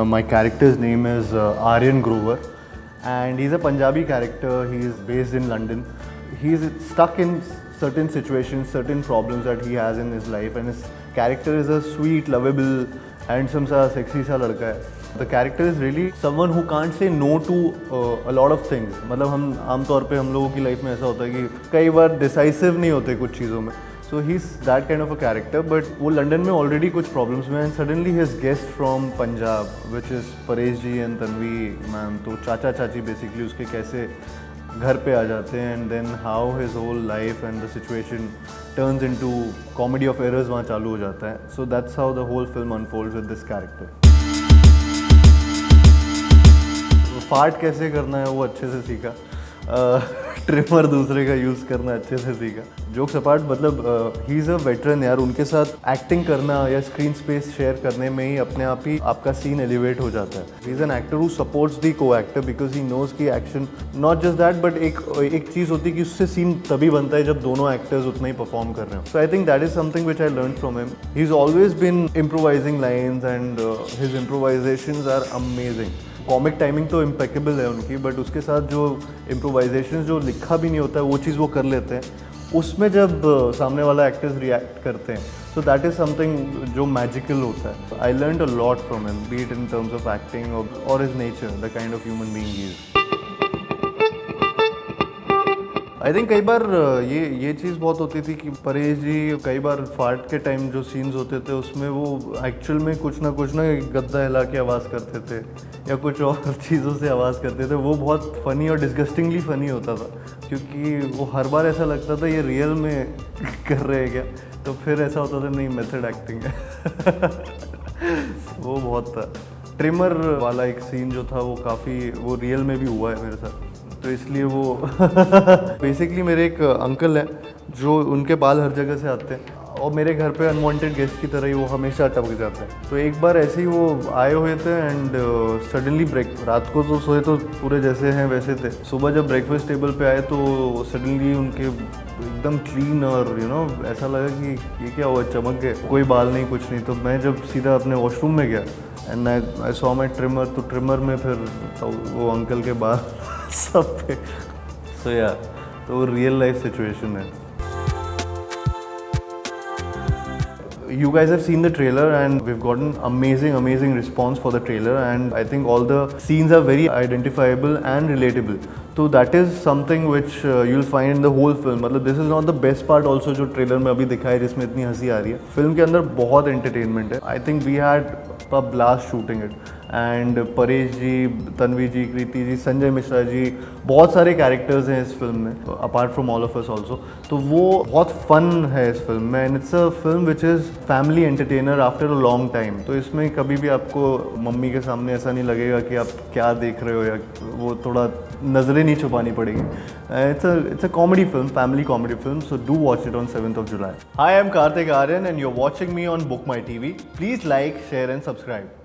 My character's name is Aryan Grover, and he's a Punjabi character. He's based in London. He's stuck in certain situations, certain problems that he has in his life, and his character is a sweet, lovable, handsome सा sexy सा लड़का है. The character is really someone who can't say no to a lot of things. मतलब हम आमतौर पे हम लोगों की लाइफ में ऐसा होता है कि कई बार डिसाइसिव नहीं होते कुछ चीज़ों में. So he's that kind of a character, but वो लंदन में already कुछ problems में and suddenly his guest from Punjab, which is Paresh ji and Tanvi ma'am, तो चाचा चाची basically उसके कैसे घर पे आ जाते हैं and then how his whole life and the situation turns into comedy of errors वहाँ चालू हो जाता है. So that's how the whole film unfolds with this character. Fart कैसे करना है वो अच्छे से सीखा. ट्रिमर दूसरे का यूज़ करना अच्छे से सीखा. जोक्स अपार्ट, मतलब ही इज़ अ वेटरन यार. उनके साथ एक्टिंग करना या स्क्रीन स्पेस शेयर करने में ही अपने आप ही आपका सीन एलिवेट हो जाता है. He is an actor who supports the co actor because he knows key action not just that, but एक चीज़ होती है कि उससे सीन तभी बनता है जब दोनों एक्टर्स उतना ही परफॉर्म कर रहे हैं. So I think that is something which I learn from him. He is always been improvising lines and his improvisations are amazing. Comic timing तो इम्पेकेबल है उनकी, बट उसके साथ जो इम्प्रोवाइजेशन जो लिखा भी नहीं होता है वो चीज़ वो कर लेते हैं. उसमें जब सामने वाला एक्टर्स रिएक्ट करते हैं, सो दैट इज़ समथिंग जो मैजिकल होता है. I learn a lot from him, be it in terms of acting और his nature, the kind of human being he is. I think कई बार ये चीज़ बहुत होती थी कि परेश जी कई बार फार्ट के टाइम जो सीन्स होते थे उसमें वो एक्चुअल में कुछ ना गद्दा हिला के आवाज़ करते थे या कुछ और चीज़ों से आवाज़ करते थे. वो बहुत फ़नी और डिस्गस्टिंगली फ़नी होता था क्योंकि वो हर बार ऐसा लगता था ये रियल में कर रहे हैं क्या. तो फिर ऐसा होता था नहीं, मेथड एक्टिंग है. वो बहुत था. ट्रिमर वाला एक सीन जो था वो काफ़ी वो रियल में भी हुआ है मेरे साथ, तो इसलिए वो बेसिकली मेरे एक अंकल हैं जो उनके बाल हर जगह से आते हैं और मेरे घर पे अनवांटेड गेस्ट की तरह ही वो हमेशा टपक जाते हैं. तो एक बार ऐसे ही वो आए हुए थे एंड सडनली रात को तो सोए तो पूरे जैसे हैं वैसे थे. सुबह जब ब्रेकफास्ट टेबल पे आए तो सडनली उनके एकदम क्लीन और ऐसा लगा कि ये क्या हुआ, चमक गए, कोई बाल नहीं कुछ नहीं. तो मैं जब सीधा अपने वॉशरूम में गया and I saw my trimmer, तो ट्रिमर में फिर तो वो अंकल के बाल सब पे. सो या तो वो रियल लाइफ सिचुएशन है. You guys have seen the trailer and we've gotten amazing response for the trailer, and I think all the scenes are very identifiable and relatable. So that is something which you'll find in the whole film. मतलब this is not the best part also जो trailer में अभी दिखाया जिसमें इतनी हंसी आ रही है. फिल्म के अंदर बहुत एंटरटेनमेंट है. I think we had a blast shooting it. And Paresh ji, Tanvi ji, Kriti ji, Sanjay Mishra ji, बहुत सारे कैरेक्टर्स हैं इस फिल्म में apart from all of us also. तो वो बहुत फन है इस फिल्म में and it's a film which is family entertainer after a long time. तो इसमें कभी भी आपको मम्मी के सामने ऐसा नहीं लगेगा कि आप क्या देख रहे हो या वो थोड़ा नज़रें नहीं छुपानी पड़ेगी. It's a comedy film, family comedy film. So do watch it on 7th of July. Hi, I'm Karthik Aryan and you're watching me on Book My TV. Please like, share and subscribe.